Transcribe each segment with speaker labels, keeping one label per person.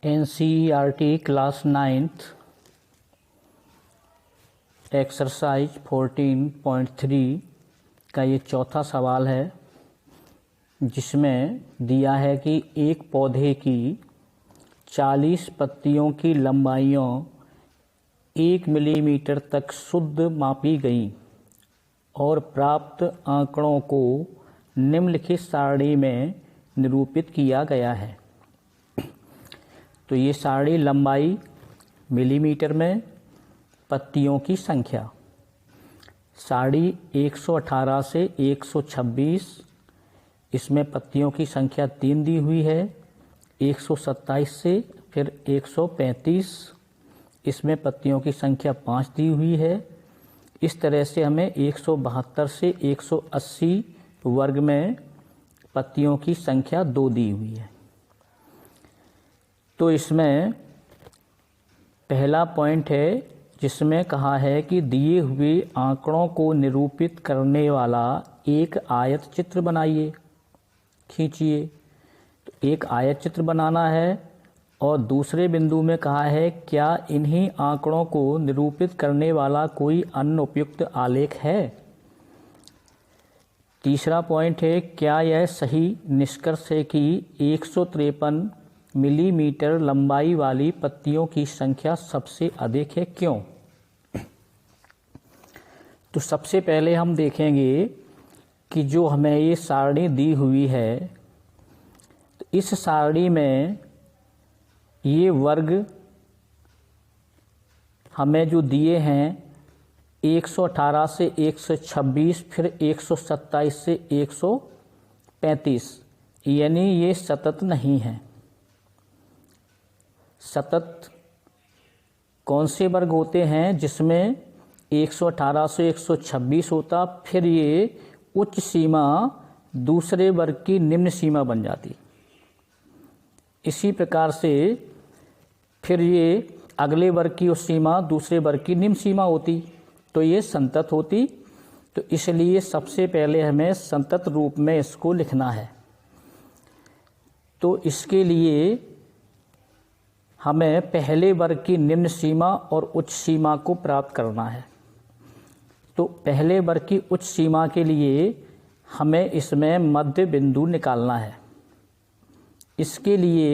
Speaker 1: NCERT class 9th exercise 14.3 का ये चौथा सवाल है, जिसमें दिया है कि एक पौधे की 40 पत्तियों की लंबाइयों 1 मिलीमीटर तक शुद्ध मापी गई और प्राप्त आंकड़ों को निम्नलिखित सारणी में निरूपित किया गया है। तो ये सारणी लंबाई मिलीमीटर में, पत्तियों की संख्या, सारणी 118 से 126, इसमें पत्तियों की संख्या 3 दी हुई है। 127 से फिर 135, इसमें पत्तियों की संख्या 5 दी हुई है। इस तरह से हमें 172 से 180 वर्ग में पत्तियों की संख्या 2 दी हुई है। तो इसमें पहला पॉइंट है जिसमें कहा है कि दिए हुए आंकड़ों को निरूपित करने वाला एक आयत चित्र बनाइए, खींचिए। तो एक आयत चित्र बनाना है और दूसरे बिंदु में कहा है क्या इन्हीं आंकड़ों को निरूपित करने वाला कोई अन्य उपयुक्त आलेख है। तीसरा पॉइंट है क्या यह सही निष्कर्ष है कि 153 मिलीमीटर लंबाई वाली पत्तियों की संख्या सबसे अधिक है, क्यों। तो सबसे पहले हम देखेंगे कि जो हमें ये सारणी दी हुई है, तो इस सारणी में ये वर्ग हमें जो दिए हैं 118 से 126 फिर 127 से 135, यानी ये सतत नहीं है। सतत कौन से वर्ग होते हैं जिसमें 118 से 126 होता, फिर ये उच्च सीमा दूसरे वर्ग की निम्न सीमा बन जाती। इसी प्रकार से फिर ये अगले वर्ग की उच्च सीमा दूसरे वर्ग की निम्न सीमा होती, तो ये संतत होती। तो इसलिए सबसे पहले हमें संतत रूप में इसको लिखना है। तो इसके लिए हमें पहले वर्ग की निम्न सीमा और उच्च सीमा को प्राप्त करना है। तो पहले वर्ग की उच्च सीमा के लिए हमें इसमें मध्य बिंदु निकालना है। इसके लिए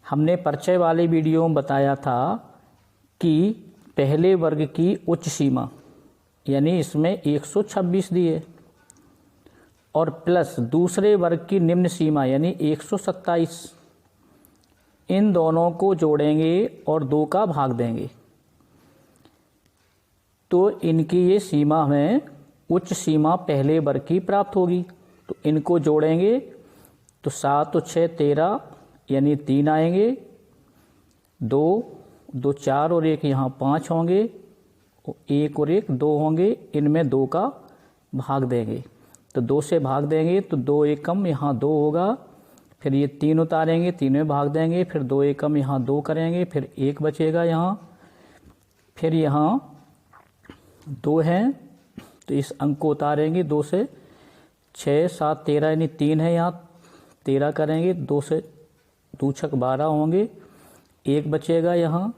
Speaker 1: हमने परिचय वाले वीडियो में बताया था कि पहले वर्ग की उच्च सीमा यानी इसमें 126 दिए और प्लस दूसरे वर्ग की निम्न सीमा यानी 127, इन दोनों को जोड़ेंगे और 2 का भाग देंगे। तो इनकी ये सीमा हमें उच्च सीमा पहले वर्ग की प्राप्त होगी। तो इनको जोड़ेंगे तो 7 और 6 13 यानी 3 आएंगे, 2 2 4 और 1 यहाँ 5 होंगे, 1 और 1 2 होंगे, इनमें 2 का भाग देंगे। तो 2 से भाग देंगे तो 2 एकम यहाँ 2 होगा, फिर ये 3 उतारेंगे, 3 में भाग देंगे, फिर 2 एकम यहाँ 2 करेंगे, फिर 1 बचेगा यहाँ, फिर यहाँ 2 हैं तो इस अंक को उतारेंगे, 2 से 6 7 13 यानी 3 है यहाँ, 13 करेंगे, 2 से 2 छक 12 होंगे, 1 बचेगा यहाँ,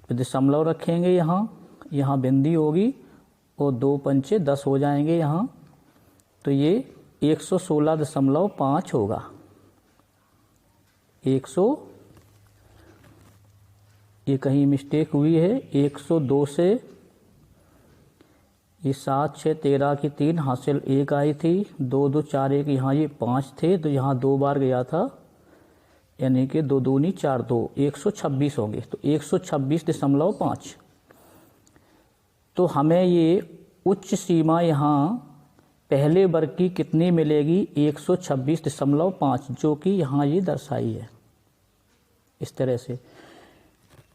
Speaker 1: फिर दशमलव रखेंगे यहाँ बिंदी होगी और 2 पंचे 10 हो जाएंगे यहाँ। तो ये 116.5 होगा। 100 ये कहीं मिस्टेक हुई है, 102 से ये 7 6 13 की 3 हासिल 1 आई थी, 2 2 4 1 यहाँ ये 5 थे तो यहाँ 2 बार गया था, यानी कि 2 दूनी 4 2 126 होंगे। तो 126.5। तो हमें ये उच्च सीमा यहाँ पहले वर्ग की कितनी मिलेगी 126.5, जो कि यहाँ ये दर्शाई है इस तरह से।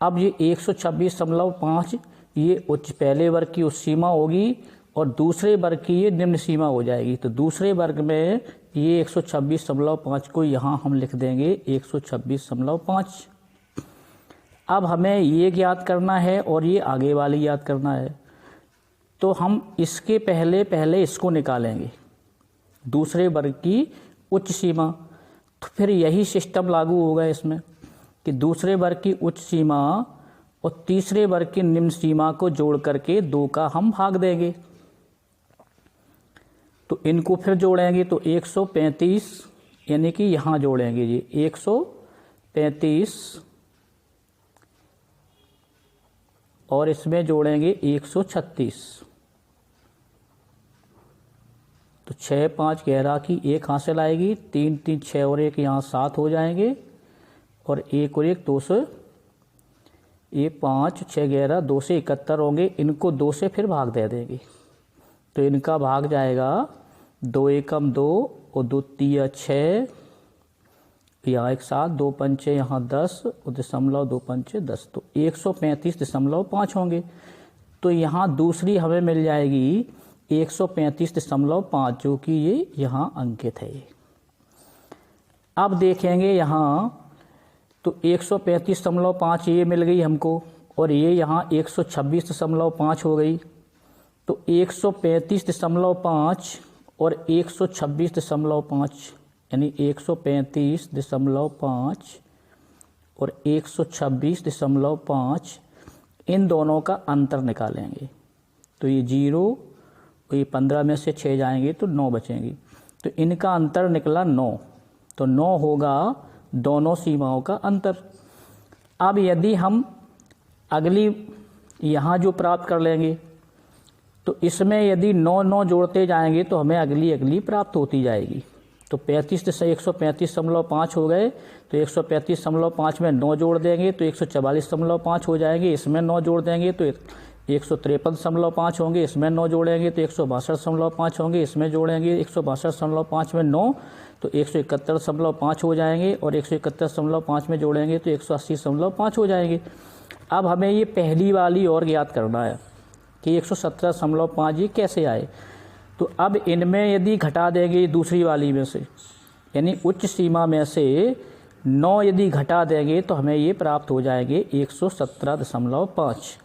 Speaker 1: अब ये 126.5 ये उच्च पहले वर्ग की उच्च सीमा होगी और दूसरे वर्ग की ये निम्न सीमा हो जाएगी। तो दूसरे वर्ग में ये 126.5 को यहाँ हम लिख देंगे 126.5। अब हमें ये ज्ञात करना है और ये आगे वाली ज्ञात करना है। तो हम इसके पहले इसको निकालेंगे, दूसरे वर्ग की उच्च सीमा। तो फिर यही सिस्टम लागू होगा इसमें। कि दूसरे वर्ग की उच्च सीमा और तीसरे वर्ग की निम्न सीमा को जोड़ करके 2 का हम भाग देंगे। तो इनको फिर जोड़ेंगे तो 135 यानी कि यहाँ जोड़ेंगे जी 135 और इसमें जोड़ेंगे 136। तो 6 5 11 की 1 हासिल आएगी, 3 3 6 और 1 यहाँ 7 हो जाएंगे और 1 और 1 2 से ये 5 6 11 2 से 71 होंगे। इनको 2 से फिर भाग दे देंगे तो इनका भाग जाएगा 2 एकम 2 और 2 तिया 6 यहाँ 1 7 2 पंचे यहाँ 10 और दशमलव 2 पंचे 10 तो 135.5 होंगे। तो यहाँ दूसरी हमें मिल जाएगी 135.5 जो कि ये यहाँ अंकित है। अब देखेंगे यहाँ तो 135.5 ये मिल गई हमको और ये यहाँ 126.5 हो गई। तो 135.5 और 126.5 यानी 135.5 और 126.5 इन दोनों का अंतर निकालेंगे। तो ये 0 और ये 15 में से 6 जाएंगे तो 9 बचेंगी। तो इनका अंतर निकला 9। तो 9 होगा दोनों सीमाओं का अंतर। अब यदि हम अगली यहाँ जो प्राप्त कर लेंगे तो इसमें यदि 9 9 जोड़ते जाएंगे तो हमें अगली प्राप्त होती जाएगी। तो 35 से 135.5 हो गए तो 135.5 में 9 जोड़ देंगे तो 144.5 हो जाएंगे। इसमें 9 जोड़ देंगे तो 153.5 होंगे। इसमें 9 जोड़ेंगे तो 162.5 होंगे। इसमें जोड़ेंगे 162.5 में 9 तो 171.5 हो जाएंगे और 171.5 में जोड़ेंगे तो 180.5 हो जाएंगे। अब हमें ये पहली वाली और ज्ञात करना है कि 117.5 ये कैसे आए। तो अब इनमें यदि घटा देंगे दूसरी वाली में से यानी उच्च सीमा में से 9 यदि घटा देंगे तो हमें ये प्राप्त हो जाएंगे 117.5।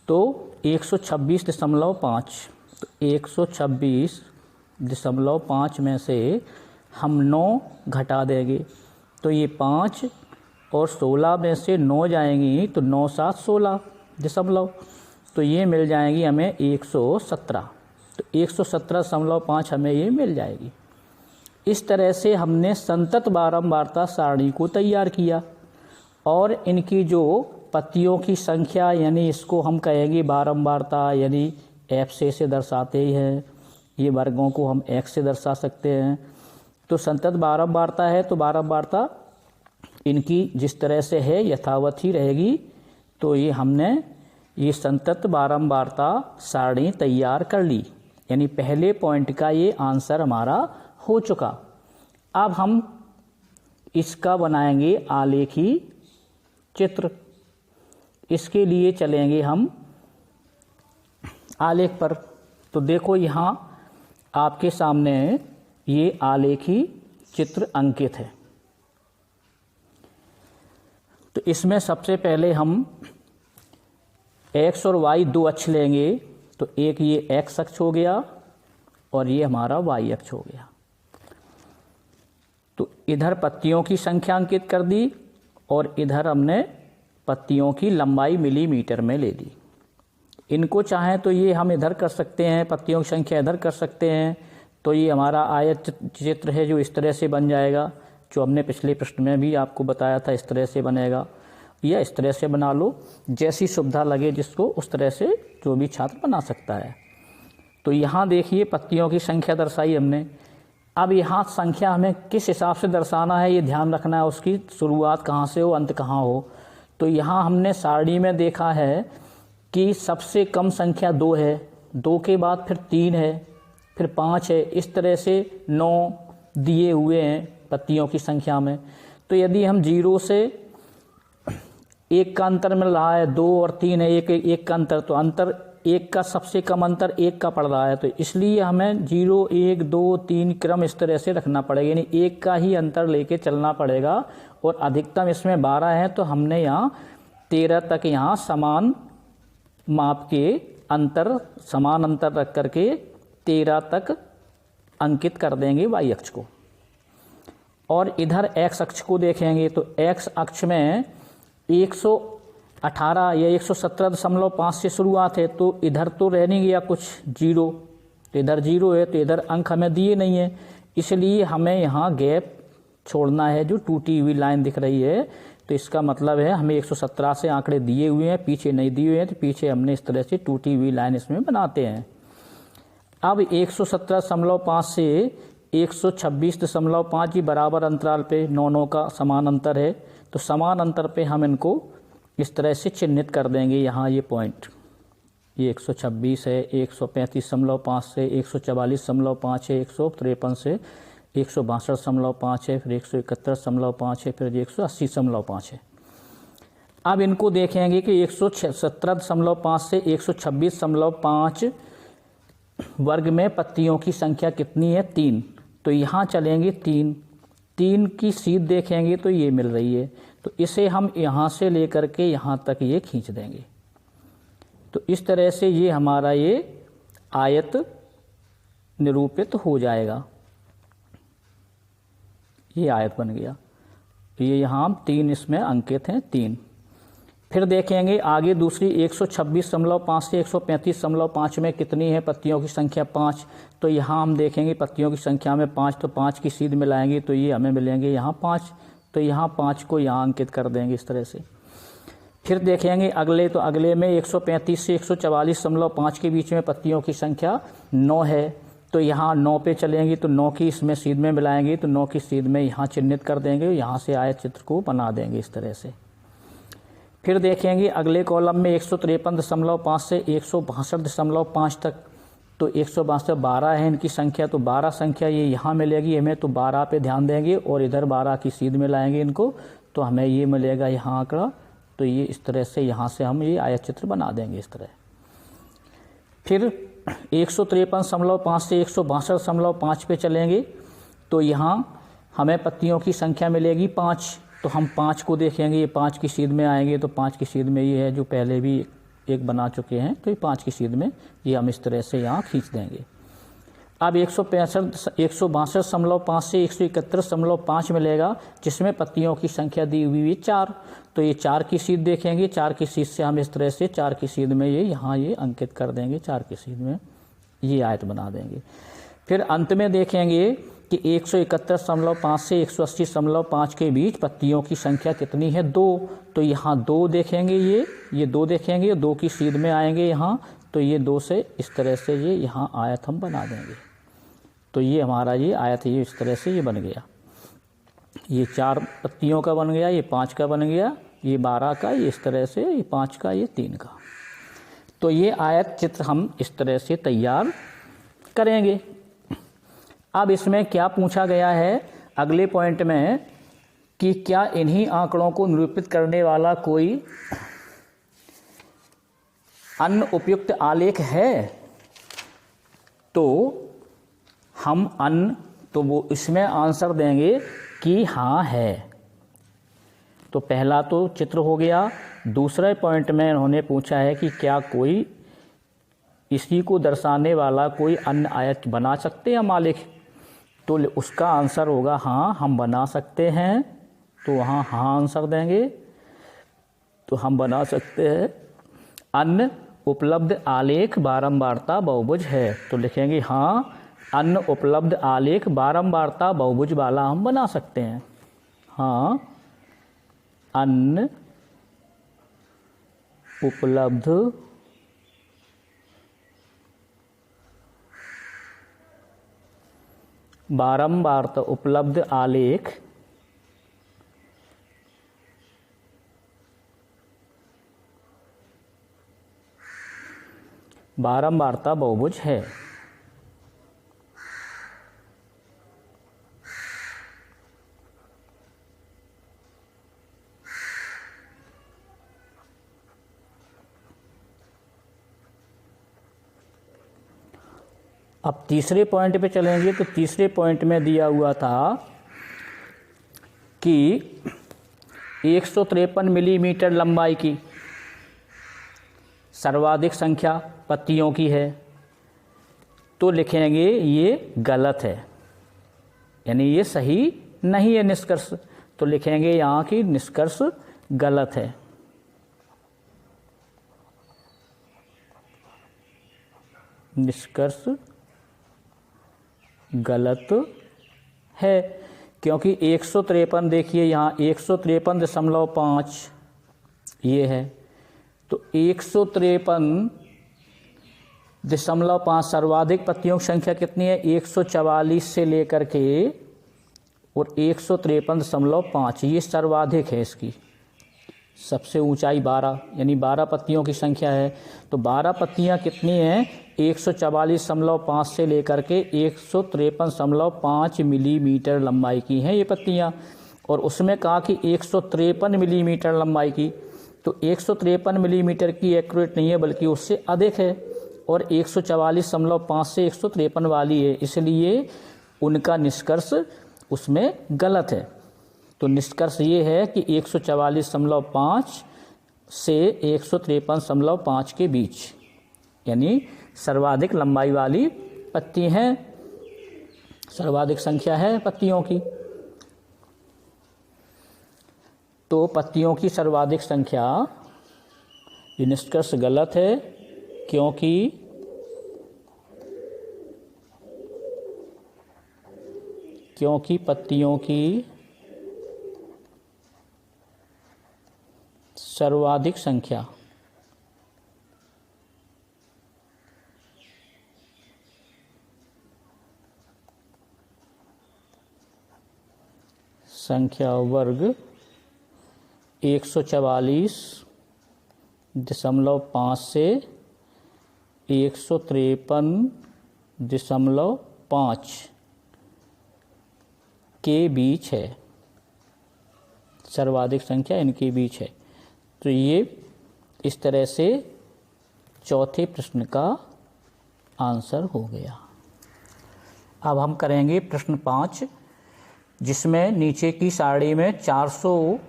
Speaker 1: तो 126.5 तो 126.5 में से हम 9 घटा देंगे तो ये 5 और 16 में से 9 जाएंगी तो 9 7 16 दशमलव तो ये मिल जाएंगी हमें 117। तो 117.5 हमें ये मिल जाएगी। इस तरह से हमने संतत बारंबारता सारणी को तैयार किया और इनकी जो पत्तियों की संख्या यानी इसको हम कहेंगे बारंबारता यानी एफ से दर्शाते ही हैं। ये वर्गों को हम एक्स से दर्शा सकते हैं। तो संतत बारंबारता है तो बारंबारता इनकी जिस तरह से है यथावत ही रहेगी। तो ये हमने ये संतत बारंबारता सारणी तैयार कर ली यानी पहले पॉइंट का ये आंसर हमारा हो चुका। अब हम इसका बनाएंगे आलेखी चित्र। इसके लिए चलेंगे हम आलेख पर। तो देखो यहाँ आपके सामने ये आलेखी चित्र अंकित है। तो इसमें सबसे पहले हम x और y 2 अक्ष लेंगे। तो एक ये x अक्ष हो गया और ये हमारा y अक्ष हो गया। तो इधर पत्तियों की संख्या अंकित कर दी और इधर हमने पत्तियों की लंबाई मिलीमीटर में ले ली। इनको चाहें तो ये हम इधर कर सकते हैं, पत्तियों की संख्या इधर कर सकते हैं। तो ये हमारा आयत चित्र है जो इस तरह से बन जाएगा, जो हमने पिछले प्रश्न में भी आपको बताया था इस तरह से बनेगा। या इस तरह से बना लो, जैसी सुविधा लगे जिसको उस तरह से जो भी छात्र बना सकता है। तो यहाँ देखिए पत्तियों की संख्या दर्शाई हमने। अब यहाँ संख्या हमें किस हिसाब से दर्शाना है ये ध्यान रखना है, उसकी शुरुआत कहाँ से हो अंत कहाँ हो। तो यहाँ हमने सारणी में देखा है कि सबसे कम संख्या 2 है, 2 के बाद फिर 3 है, फिर 5 है। इस तरह से 9 दिए हुए हैं पत्तियों की संख्या में। तो यदि हम 0 से 1 का अंतर मिल रहा है, 2 और 3 है, 1 का अंतर, तो अंतर 1 का सबसे कम अंतर 1 का पड़ रहा है। तो इसलिए हमें 0 1 2 3 क्रम इस तरह से रखना पड़ेगा, यानी 1 का ही अंतर लेके चलना पड़ेगा। और अधिकतम इसमें 12 है तो हमने यहाँ 13 तक यहाँ समान माप के अंतर, समान अंतर रख करके 13 तक अंकित कर देंगे y अक्ष को। और इधर x अक्ष को देखेंगे तो x अक्ष में 118 या 117.5 से शुरुआत है, तो इधर तो रह नहीं गया कुछ, जीरो, तो इधर जीरो है, तो इधर अंक हमें दिए नहीं है, इसलिए हमें यहाँ गैप छोड़ना है जो टूटी हुई लाइन दिख रही है। तो इसका मतलब है हमें 117 से आंकड़े दिए हुए हैं, पीछे नहीं दिए हुए हैं, तो पीछे हमने इस तरह से टूटी हुई लाइन इसमें बनाते हैं। अब 117.5 से 126.5 जी बराबर अंतराल पे 9 का समान अंतर है, तो समान अंतर पे हम इनको इस तरह से चिन्हित कर देंगे। यहाँ ये पॉइंट, ये 126 है, 135.5 से 144.5 है, 153 से 162.5 है, फिर 171.5 है, फिर 180.5 है। अब इनको देखेंगे कि 117.5 से 126.5 वर्ग में पत्तियों की संख्या कितनी है, 3, तो यहाँ चलेंगे 3 की सीध देखेंगे तो ये मिल रही है, तो इसे हम यहाँ से लेकर के यहाँ तक ये खींच देंगे। तो इस तरह से ये हमारा ये आयत निरूपित हो जाएगा, ये आयत बन गया। ये यहाँ 3 इसमें अंकित हैं, 3। फिर देखेंगे आगे दूसरी 126.5 से 135.5 में कितनी है पत्तियों की संख्या, 5, तो यहाँ हम देखेंगे पत्तियों की संख्या में 5, तो 5 की सीध मिलाएंगे तो ये हमें मिलेंगे यहाँ 5, तो यहाँ 5 को यहाँ अंकित कर देंगे इस तरह से। फिर देखेंगे अगले, तो अगले में 135 से 144.5 के बीच में पत्तियों की संख्या 9 है, तो यहाँ 9 पे चलेंगे तो 9 की इसमें सीध में मिलाएंगे तो 9 की सीध में यहाँ चिन्हित कर देंगे, यहाँ से आयत चित्र को बना देंगे इस तरह से। फिर देखेंगे अगले कॉलम में 153.5 से 162.5 तक, तो 162 12 है इनकी संख्या, तो 12 संख्या ये यहाँ मिलेगी हमें, तो 12 पे ध्यान देंगे और इधर 12 की सीध में लाएंगे इनको, तो हमें ये मिलेगा यहाँ आंकड़ा। तो ये इस तरह से यहाँ से हम ये आयत चित्र बना देंगे इस तरह। फिर 153.5 से 162.5 पे चलेंगे, तो यहाँ हमें पत्तियों की संख्या मिलेगी 5, तो हम 5 को देखेंगे, ये 5 की सीध में आएंगे, तो 5 की सीध में ये है जो पहले भी एक बना चुके हैं, तो ये 5 की सीध में ये हम इस तरह से यहाँ खींच देंगे। अब 162.5 से 171.5 मिलेगा, जिसमें पत्तियों की संख्या दी हुई है 4, तो ये 4 की सीध देखेंगे, 4 की सीध से हम इस तरह से 4 की सीध में ये यहाँ ये अंकित कर देंगे, 4 की सीध में ये आयत बना देंगे। फिर अंत में देखेंगे कि 171.5 से 180.5 के बीच पत्तियों की संख्या कितनी है, 2, तो यहाँ 2 देखेंगे, ये 2 देखेंगे, 2 की सीध में आएंगे यहाँ, तो ये 2 से इस तरह से ये यहाँ आयत हम बना देंगे। तो ये हमारा ये आयत ये इस तरह से ये बन गया, ये 4 पत्तियों का बन गया, ये 5 का बन गया, ये 12 का, ये इस तरह से, ये 5 का, ये 3 का। तो ये आयत चित्र हम इस तरह से तैयार करेंगे। अब इसमें क्या पूछा गया है अगले पॉइंट में कि क्या इन्हीं आंकड़ों को निरूपित करने वाला कोई अन्य उपयुक्त आलेख है, तो हम अन्य, तो वो इसमें आंसर देंगे कि हाँ है। तो पहला तो चित्र हो गया। दूसरे पॉइंट में उन्होंने पूछा है कि क्या कोई इसी को दर्शाने वाला कोई अन्य आयत बना सकते हैं हम आलेख, तो उसका आंसर होगा हाँ हम बना सकते हैं, तो वहाँ हाँ आंसर देंगे। तो हम बना सकते हैं अन्य उपलब्ध आलेख बारंबारता बहुभुज है, तो लिखेंगे हाँ अन्य उपलब्ध आलेख बारंबारता बहुभुज वाला हम बना सकते हैं। हाँ अन्य उपलब्ध बारंबारता उपलब्ध आलेख बारंबारता बहुभुज है। अब तीसरे पॉइंट पे चलेंगे, तो तीसरे पॉइंट में दिया हुआ था कि 153 मिलीमीटर लंबाई की सर्वाधिक संख्या पत्तियों की है, तो लिखेंगे ये गलत है, यानी ये सही नहीं है निष्कर्ष, तो लिखेंगे यहाँ की निष्कर्ष गलत है। निष्कर्ष गलत है, क्योंकि 153 देखिए यहाँ 153.5 ये है, तो 153.5 सर्वाधिक पत्तियों की संख्या कितनी है, 144 से लेकर के और 153.5 ये सर्वाधिक है। इसकी सबसे ऊंचाई 12 यानी 12 पत्तियों की संख्या है। तो 12 पत्तियां कितनी हैं, 144.5 से लेकर के 153.5 मिलीमीटर लंबाई की हैं ये पत्तियां। और उसमें कहा कि 153 मिलीमीटर लंबाई की, तो 153 मिलीमीटर की एक्यूरेट नहीं है बल्कि उससे अधिक है, और 144.5 से 153 वाली है, इसलिए उनका निष्कर्ष उसमें गलत है। तो निष्कर्ष ये है कि 144.5 से 153.5 के बीच यानी सर्वाधिक लंबाई वाली पत्ती हैं, सर्वाधिक संख्या है पत्तियों की। तो पत्तियों की सर्वाधिक संख्या, ये निष्कर्ष गलत है, क्योंकि पत्तियों की सर्वाधिक संख्या वर्ग 144.5 से 153.5 के बीच है, सर्वाधिक संख्या इनके बीच है। तो ये इस तरह से चौथे प्रश्न का आंसर हो गया। अब हम करेंगे प्रश्न 5, जिसमें नीचे की सारणी में 400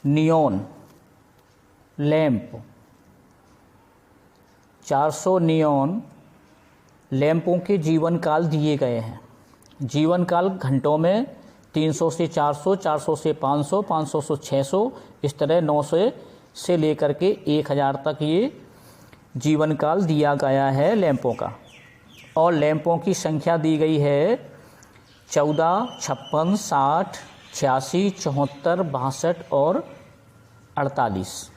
Speaker 1: नियॉन लैंप, 400 नियॉन लैंपों के जीवन काल दिए गए हैं। जीवन काल घंटों में 300 से 400, 400 से 500, 500 से 600, इस तरह 900 से लेकर के 1000 तक ये जीवन काल दिया गया है लैंपों का। और लैंपों की संख्या दी गई है 14, 56, 60, 86, 74, 62 और 48।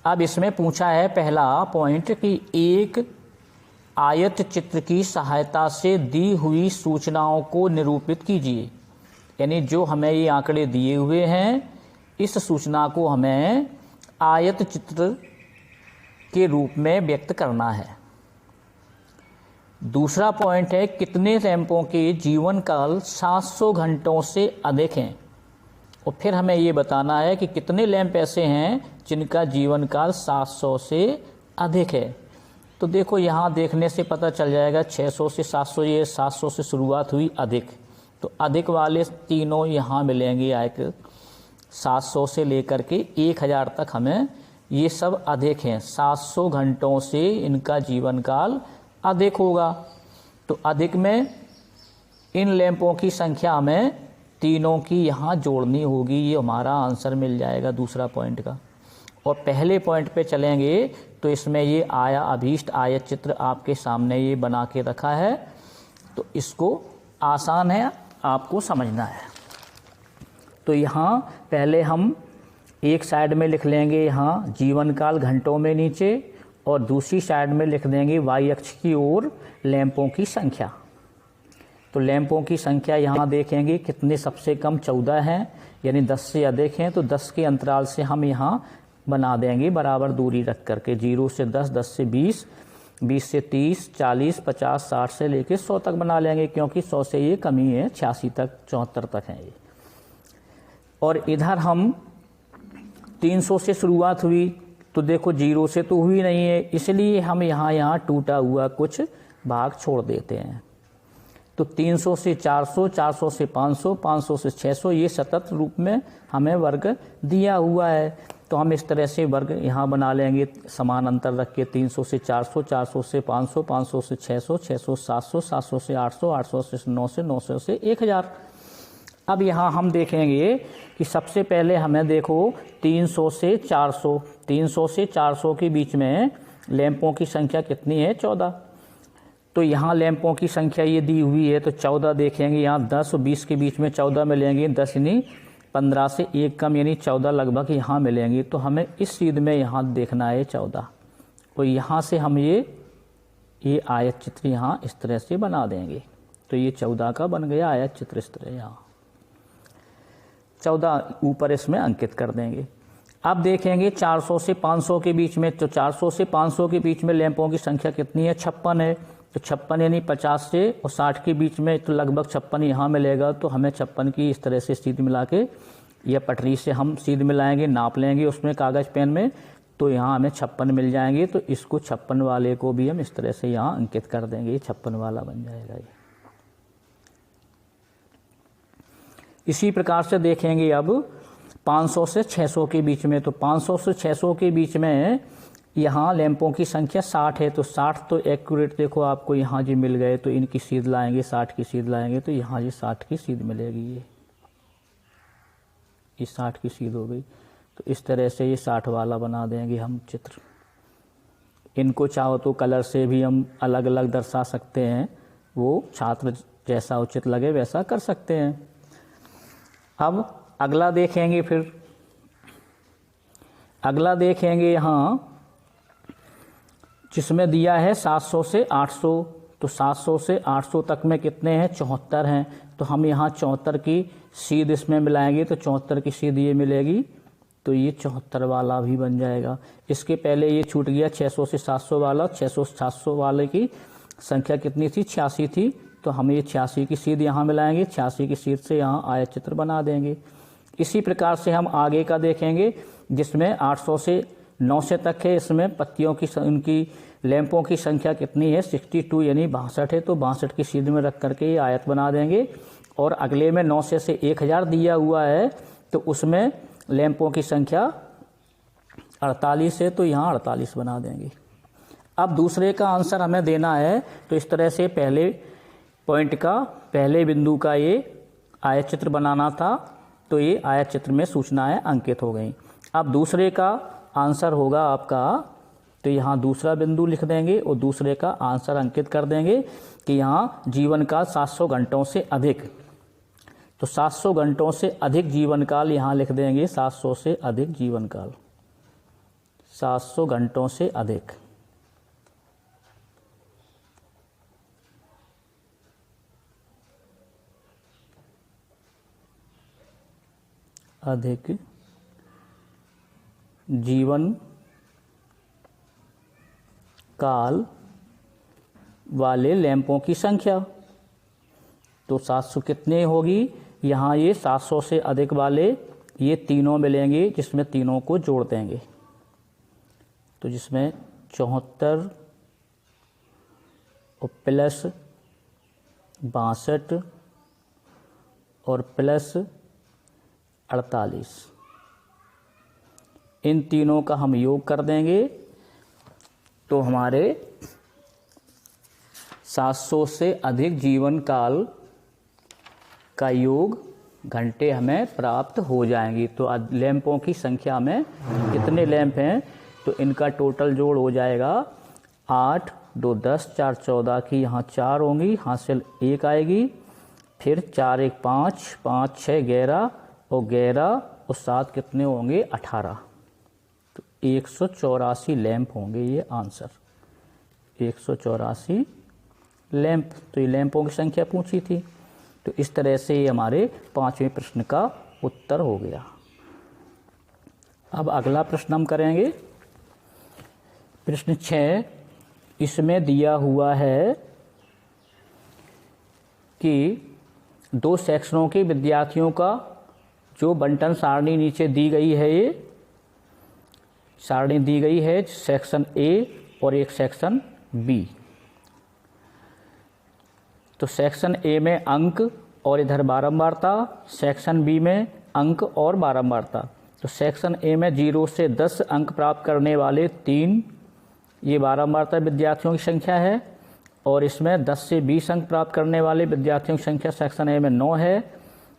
Speaker 1: अब इसमें पूछा है पहला पॉइंट कि एक आयत चित्र की सहायता से दी हुई सूचनाओं को निरूपित कीजिए। यानी जो हमें ये आंकड़े दिए हुए हैं, इस सूचना को हमें आयत चित्र के रूप में व्यक्त करना है। दूसरा पॉइंट है कितने लैंपों के जीवन काल 700 घंटों से अधिक हैं, और फिर हमें ये बताना है कि कितने लैंप ऐसे हैं जिनका जीवन काल 700 से अधिक है। तो देखो यहाँ देखने से पता चल जाएगा 600 से 700, ये 700 से शुरुआत हुई अधिक, तो अधिक वाले तीनों यहाँ मिलेंगे आयकर 700 से लेकर के 1000 तक हमें ये सब अधिक हैं। 700 घंटों से इनका जीवन काल अधिक होगा। तो अधिक में इन लैंपों की संख्या हमें तीनों की यहाँ जोड़नी होगी, ये हमारा आंसर मिल जाएगा दूसरा पॉइंट का। और पहले पॉइंट पे चलेंगे तो इसमें ये अभीष्ट आयत चित्र आपके सामने ये बना के रखा है, तो इसको आसान है आपको समझना है। तो यहाँ पहले हम एक साइड में लिख लेंगे यहाँ जीवन काल घंटों में नीचे, और दूसरी साइड में लिख देंगे वाई अक्ष की ओर लैंपों की संख्या। तो लैंपों की संख्या यहाँ देखेंगे कितने, सबसे कम 14 हैं, यानी 10 से अधिक हैं, तो 10 के अंतराल से हम यहाँ बना देंगे बराबर दूरी रख करके, 0 से 10, 10 से 20, 20 से 30, 40, 50, 60 से लेके 100 तक बना लेंगे, क्योंकि 100 से ये कमी है, 86 तक 74 तक है ये। और इधर हम 300 से शुरुआत हुई, तो देखो 0 से तो हुई नहीं है, इसलिए हम यहाँ टूटा हुआ कुछ भाग छोड़ देते हैं। तो 300 से 400, 400 से 500, 500 से 600, ये सतत रूप में हमें वर्ग दिया हुआ है। तो हम इस तरह से वर्ग यहाँ बना लेंगे समान अंतर रख के, 300 से 400, 400 से 500, 500 से 600, 600 से 700, 700 से 800, 800 से 900, 900 से 1000। अब यहाँ हम देखेंगे कि सबसे पहले हमें देखो 300 से 400, 300 से 400 के बीच में लैंपों की संख्या कितनी है? 14। तो यहाँ लैंपों की संख्या ये दी हुई है, तो 14 देखेंगे। यहाँ 10 और 20 के बीच में 14 मिलेंगे, 10 यानी 15 से एक कम यानी 14 लगभग यहाँ मिलेंगी। तो हमें इस सीध में यहाँ देखना है 14, और यहाँ से हम ये आयत चित्र यहाँ इस तरह से बना देंगे। तो ये 14 का बन गया आयत चित्र इस तरह, यहाँ 14 ऊपर इसमें अंकित कर देंगे। अब देखेंगे 400 से 500 के बीच में, तो 400 से 500 के बीच में लैंपों की संख्या कितनी है? 56 है। तो 56 यानी 50 से और 60 के बीच में, तो लगभग 56 यहाँ मिलेगा। तो हमें 56 की इस तरह से सीध मिला के या पटरी से हम सीध मिलाएंगे, नाप लेंगे उसमें कागज़ पेन में, तो यहाँ हमें 56 मिल जाएंगे। तो इसको 56 वाले को भी हम इस तरह से यहाँ अंकित कर देंगे, ये 56 वाला बन जाएगा ये। इसी प्रकार से देखेंगे अब 500 से 600 के बीच में, तो 500 से 600 के बीच में यहाँ लैंपों की संख्या 60 है। तो 60 तो एक्यूरेट देखो आपको यहाँ जी मिल गए, तो इनकी सीध लाएंगे, 60 की सीध लाएंगे, तो यहाँ ये 60 की सीध मिलेगी। ये 60 की सीध हो गई। तो इस तरह से ये 60 वाला बना देंगे हम चित्र। इनको चाहो तो कलर से भी हम अलग अलग दर्शा सकते हैं, वो छात्र जैसा उचित लगे वैसा कर सकते हैं। अब अगला देखेंगे, फिर अगला देखेंगे यहाँ जिसमें दिया है 700 से 800। तो 700 से 800 तक में कितने हैं? 74 हैं। तो हम यहाँ 74 की सीध इसमें मिलाएंगे, तो 74 की सीध ये मिलेगी, तो ये 74 वाला भी बन जाएगा। इसके पहले ये छूट गया 600 से 700 वाला। 600 से 700 वाले की संख्या कितनी थी? 86 थी। तो हम ये 86 की सीध यहाँ मिलाएंगे, 86 की सीध से यहाँ आयत चित्र बना देंगे। इसी प्रकार से हम आगे का देखेंगे जिसमें 800 से 900 तक है। इसमें पत्तियों की उनकी लैंपों की संख्या कितनी है? 62 यानी 62 है। तो 62 की सीध में रख करके ये आयत बना देंगे। और अगले में 900 से 1000 दिया हुआ है, तो उसमें लैंपों की संख्या 48 है। तो यहाँ 48 बना देंगे। अब दूसरे का आंसर हमें देना है, तो इस तरह से पहले पॉइंट का, पहले बिंदु का ये आयत चित्र बनाना था। तो ये आयत चित्र में सूचनाएं अंकित हो गई। अब दूसरे का आंसर होगा आपका, तो यहाँ दूसरा बिंदु लिख देंगे और दूसरे का आंसर अंकित कर देंगे कि यहाँ जीवन काल 700 घंटों से अधिक। तो 700 घंटों से अधिक जीवन काल यहाँ लिख देंगे, 700 से अधिक जीवन काल, 700 घंटों से अधिक। अधिक जीवन काल वाले लैंपों की संख्या। तो 700 कितने होगी? यहाँ ये 700 से अधिक वाले ये तीनों मिलेंगे, जिसमें तीनों को जोड़ देंगे। तो जिसमें 74 और प्लस 62 और प्लस 48, इन तीनों का हम योग कर देंगे। तो हमारे 700 से अधिक जीवन काल का योग घंटे हमें प्राप्त हो जाएंगी। तो लैंपों की संख्या में कितने लैंप हैं? तो इनका टोटल जोड़ हो जाएगा 8, 2, 10, 4, 14 की यहाँ 4 होंगी, हासिल 1 आएगी, फिर 4, 1, 5, 5, 6, 11 और 11 और 7 कितने होंगे? 18। तो 184 लैंप होंगे ये आंसर, 184 लैंप। तो ये लैंपों की संख्या पूछी थी। तो इस तरह से ये हमारे 5वें प्रश्न का उत्तर हो गया। अब अगला प्रश्न हम करेंगे, प्रश्न 6। इसमें दिया हुआ है कि 2 सेक्शनों के विद्यार्थियों का जो बंटन सारणी नीचे दी गई है, ये सारणी दी गई है, सेक्शन ए और एक सेक्शन बी। तो सेक्शन ए में अंक और इधर बारंबारता, सेक्शन बी में अंक और बारंबारता। तो सेक्शन ए में 0 से 10 अंक प्राप्त करने वाले 3 ये बारंबारता विद्यार्थियों की संख्या है, और इसमें 10 से 20 अंक प्राप्त करने वाले विद्यार्थियों की संख्या सेक्शन ए में 9 है,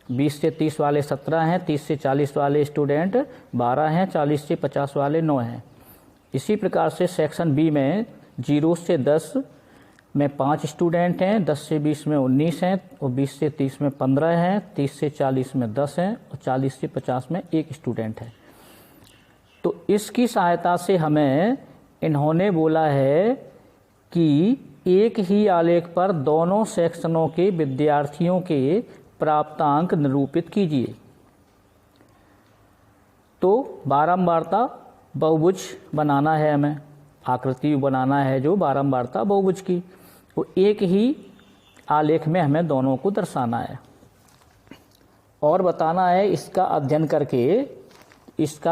Speaker 1: 20 से 30 वाले 17 हैं, 30 से 40 वाले स्टूडेंट 12 हैं, 40 से 50 वाले 9 हैं। इसी प्रकार से सेक्शन बी में 0 से 10 में 5 स्टूडेंट हैं, 10 से 20 में 19 हैं और 20 से 30 में 15 हैं, 30 से 40 में 10 हैं और 40 से 50 में 1 स्टूडेंट है। तो इसकी सहायता से हमें इन्होंने बोला है कि एक ही आलेख पर दोनों सेक्शनों के विद्यार्थियों के प्राप्तांक निरूपित कीजिए। तो बारंबारता बहुभुज बनाना है, हमें आकृति बनाना है जो बारंबारता बहुभुज की, वो एक ही आलेख में हमें दोनों को दर्शाना है और बताना है। इसका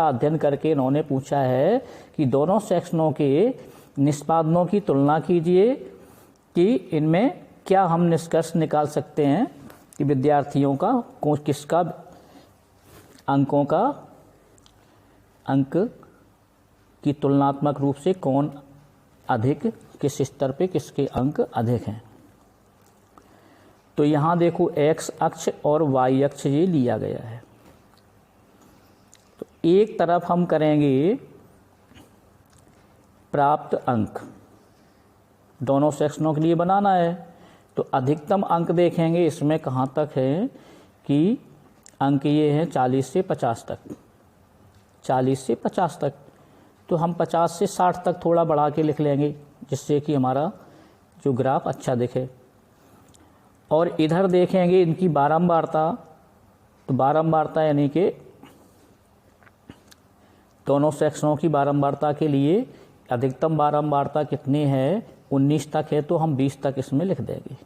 Speaker 1: अध्ययन करके इन्होंने पूछा है कि दोनों सेक्शनों के निष्पादनों की तुलना कीजिए कि इनमें क्या हम निष्कर्ष निकाल सकते हैं कि विद्यार्थियों का किसका अंक की तुलनात्मक रूप से कौन अधिक, किस स्तर पे किसके अंक अधिक हैं। तो यहाँ देखो x अक्ष और y अक्ष ये लिया गया है। तो एक तरफ हम करेंगे प्राप्त अंक, दोनों सेक्शनों के लिए बनाना है। तो अधिकतम अंक देखेंगे इसमें कहाँ तक है कि अंक ये हैं 40 से 50 तक, 40 से 50 तक। तो हम 50 से 60 तक थोड़ा बढ़ा के लिख लेंगे जिससे कि हमारा जो ग्राफ अच्छा दिखे। और इधर देखेंगे इनकी बारंबारता, तो बारंबारता यानी कि दोनों सेक्शनों की बारंबारता के लिए अधिकतम बारंबारता कितनी है, 19 तक है, तो हम 20 तक इसमें लिख देंगे।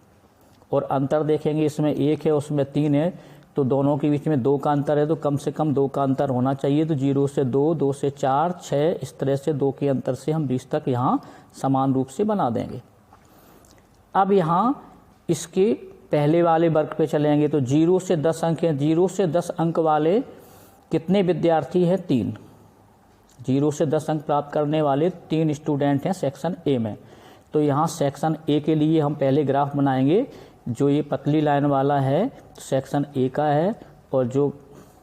Speaker 1: और अंतर देखेंगे इसमें 1 है उसमें 3 है, तो दोनों के बीच में 2 का अंतर है, तो कम से कम 2 का अंतर होना चाहिए। तो 0 से 2, 2 से 4, 6, इस तरह से 2 के अंतर से हम 20 तक यहाँ समान रूप से बना देंगे। अब यहाँ इसके पहले वाले वर्ग पे चलेंगे तो 0 से 10 अंक हैं। 0 से 10 अंक वाले कितने विद्यार्थी हैं? 3। 0 से 10 अंक प्राप्त करने वाले 3 स्टूडेंट हैं सेक्शन ए में। तो यहाँ सेक्शन ए के लिए हम पहले ग्राफ बनाएंगे। जो ये पतली लाइन वाला है सेक्शन ए का है और जो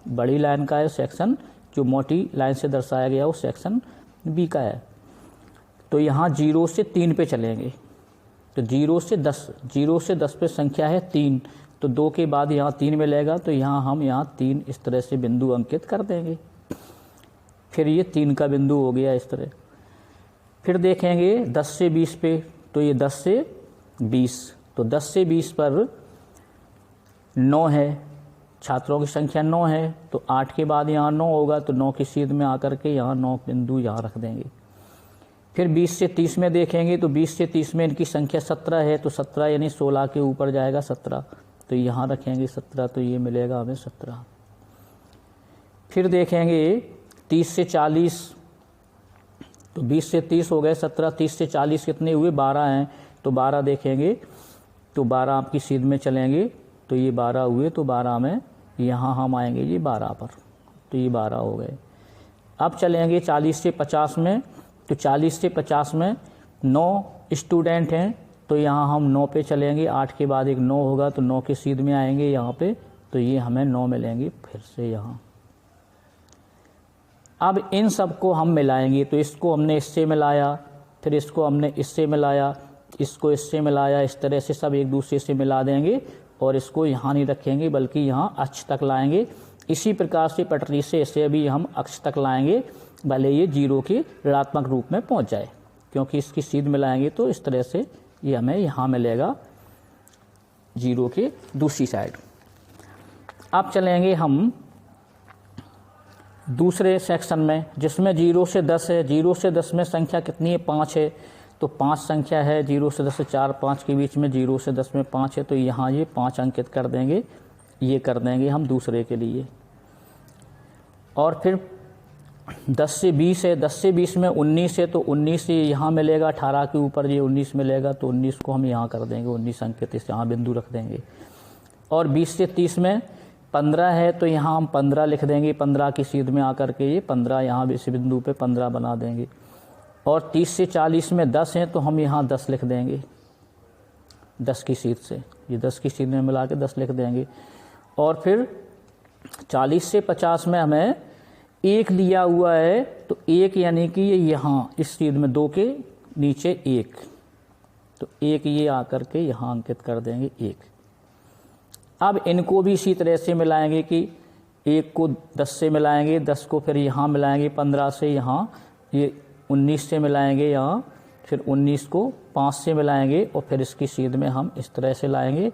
Speaker 1: बड़ी लाइन का है सेक्शन, जो मोटी लाइन से दर्शाया गया वो सेक्शन बी का है। तो यहाँ 0 से 3 पे चलेंगे। तो 0 से 10 पे संख्या है 3, तो 2 के बाद यहाँ 3 मिलेगा, तो यहाँ 3 इस तरह से बिंदु अंकित कर देंगे। फिर ये 3 का बिंदु हो गया इस तरह। फिर देखेंगे 10 से 20 पे, तो ये 10 से 20, तो 10 से 20 पर 9 है, छात्रों की संख्या 9 है, तो 8 के बाद यहाँ 9 होगा, तो 9 की सीध में आकर के यहाँ 9 बिंदु यहाँ रख देंगे। फिर 20 से 30 में देखेंगे तो 20 से 30 में इनकी संख्या 17 है, तो 17 यानी 16 के ऊपर जाएगा 17, तो यहाँ रखेंगे 17, तो ये मिलेगा हमें 17। फिर देखेंगे 30 से 40, तो 20 से 30 हो गए 17, 30 से 40 कितने हुए? 12 हैं, तो 12 देखेंगे, तो 12 आपकी सीध में चलेंगे, तो ये 12 हुए, तो 12 में यहाँ हम आएंगे ये 12 पर, तो ये 12 हो गए। अब चलेंगे 40 से 50 में, तो 40 से 50 में 9 स्टूडेंट हैं, तो यहाँ हम 9 पे चलेंगे, 8 के बाद एक 9 होगा, तो 9 के सीध में आएंगे यहाँ पे, तो ये हमें 9 मिलेंगे फिर से यहाँ। अब इन सबको हम मिलाएंगे, तो इसको हमने इससे मिलाया, फिर इसको हमने इससे मिलाया, इसको इससे मिलाया, इस तरह से सब एक दूसरे से मिला देंगे और इसको यहाँ नहीं रखेंगे बल्कि यहाँ अक्ष तक लाएंगे। इसी प्रकार से पटरी से इसे भी हम अक्ष तक लाएंगे, भले ये 0 के ऋणात्मक रूप में पहुँच जाए, क्योंकि इसकी सीध मिलाएंगे तो इस तरह से ये हमें यहाँ मिलेगा 0 के दूसरी साइड। अब चलेंगे हम दूसरे सेक्शन में जिसमें 0 से 10 है। 0 से 10 में संख्या कितनी है? 5 है, तो 5 संख्या है। 0 से 10 से 4, 5 के बीच में 0 से 10 में 5 है, तो यहाँ ये 5 अंकित कर देंगे, ये कर देंगे हम दूसरे के लिए। और फिर 10 से 20 है, 10 से 20 में 19 है, तो 19 यहाँ मिलेगा, 18 के ऊपर ये 19 मिलेगा, तो 19 को हम यहाँ कर देंगे, 19 अंकित इस यहाँ बिंदु रख देंगे। और 20 से 30 में 15 है, तो यहाँ हम 15 लिख देंगे, 15 की सीध में आकर के ये 15 यहाँ इस बिंदु पे 15 बना देंगे। और 30 से 40 में 10 हैं, तो हम यहाँ 10 लिख देंगे 10 की सीध से, ये 10 की सीध में मिला के 10 लिख देंगे। और फिर 40 से 50 में हमें 1 लिया हुआ है, तो 1 यानी कि ये यहाँ इस चीज़ में 2 के नीचे 1, तो 1 ये आकर के यहाँ अंकित कर देंगे 1। अब इनको भी इसी तरह से मिलाएंगे कि 1 को 10 से मिलाएंगे, 10 को फिर यहाँ मिलाएंगे 15 से, यहाँ ये 19 से मिलाएंगे यहाँ, फिर 19 को 5 से मिलाएंगे और फिर इसकी सीध में हम इस तरह से लाएंगे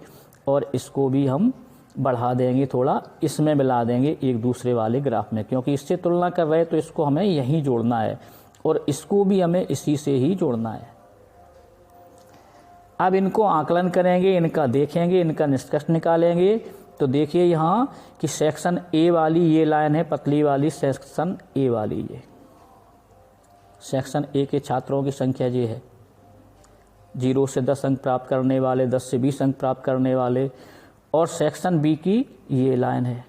Speaker 1: और इसको भी हम बढ़ा देंगे, थोड़ा इसमें मिला देंगे एक दूसरे वाले ग्राफ में, क्योंकि इससे तुलना कर रहे हैं तो इसको हमें यहीं जोड़ना है और इसको भी हमें इसी से ही जोड़ना है। अब इनको आकलन करेंगे, इनका देखेंगे, इनका निष्कर्ष निकालेंगे। तो देखिए यहाँ कि सेक्शन ए वाली ये लाइन है पतली वाली, सेक्शन ए वाली ये सेक्शन ए के छात्रों की संख्या ये है, 0 से 10 अंक प्राप्त करने वाले, 10 से 20 अंक प्राप्त करने वाले, और सेक्शन बी की ये लाइन है।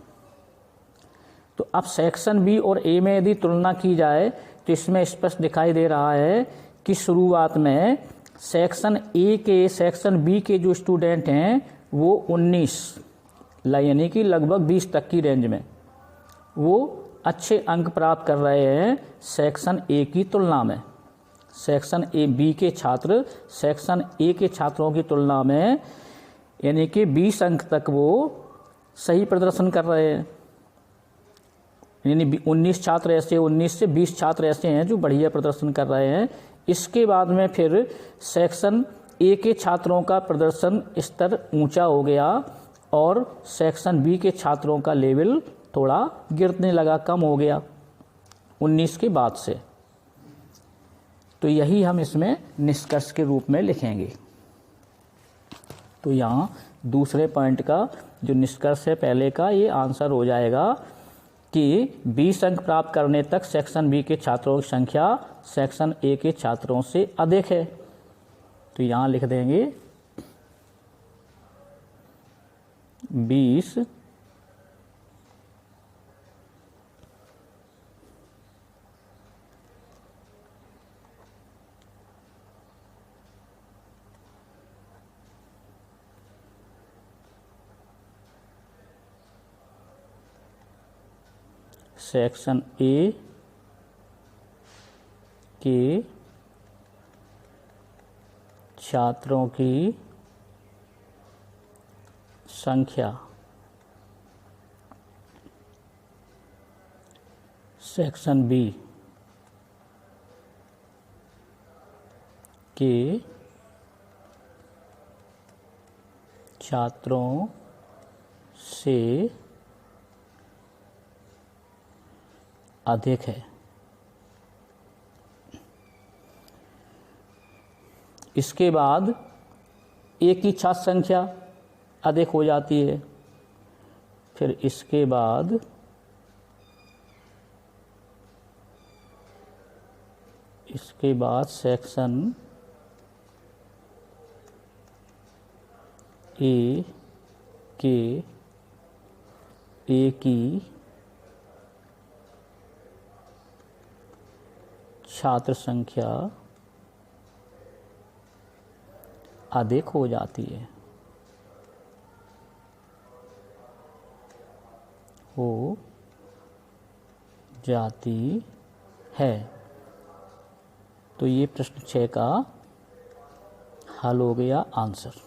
Speaker 1: तो अब सेक्शन बी और ए में यदि तुलना की जाए तो इसमें स्पष्ट दिखाई दे रहा है कि शुरुआत में सेक्शन ए के सेक्शन बी के जो स्टूडेंट हैं वो 19 यानी कि लगभग 20 तक की रेंज में वो अच्छे अंक प्राप्त कर रहे हैं सेक्शन ए की तुलना में। सेक्शन ए बी के छात्र सेक्शन ए के छात्रों की तुलना में यानी कि 20 अंक तक वो सही प्रदर्शन कर रहे हैं, यानी 19 छात्र ऐसे 19 से 20 छात्र ऐसे हैं जो बढ़िया प्रदर्शन कर रहे हैं। इसके बाद में फिर सेक्शन ए के छात्रों का प्रदर्शन स्तर ऊंचा हो गया और सेक्शन बी के छात्रों का लेवल थोड़ा गिरने लगा, कम हो गया 19 के बाद से। तो यही हम इसमें निष्कर्ष के रूप में लिखेंगे। तो यहाँ दूसरे पॉइंट का जो निष्कर्ष है पहले का, ये आंसर हो जाएगा कि 20 अंक प्राप्त करने तक सेक्शन बी के छात्रों की संख्या सेक्शन ए के छात्रों से अधिक है। तो यहाँ लिख देंगे 20 सेक्शन ए के छात्रों की संख्या सेक्शन बी के छात्रों से अधिक है। इसके बाद ए की छात्र संख्या अधिक हो जाती है, फिर इसके बाद सेक्शन ए की छात्र संख्या अधिक हो जाती है, तो ये प्रश्न 6 का हल हो गया आंसर।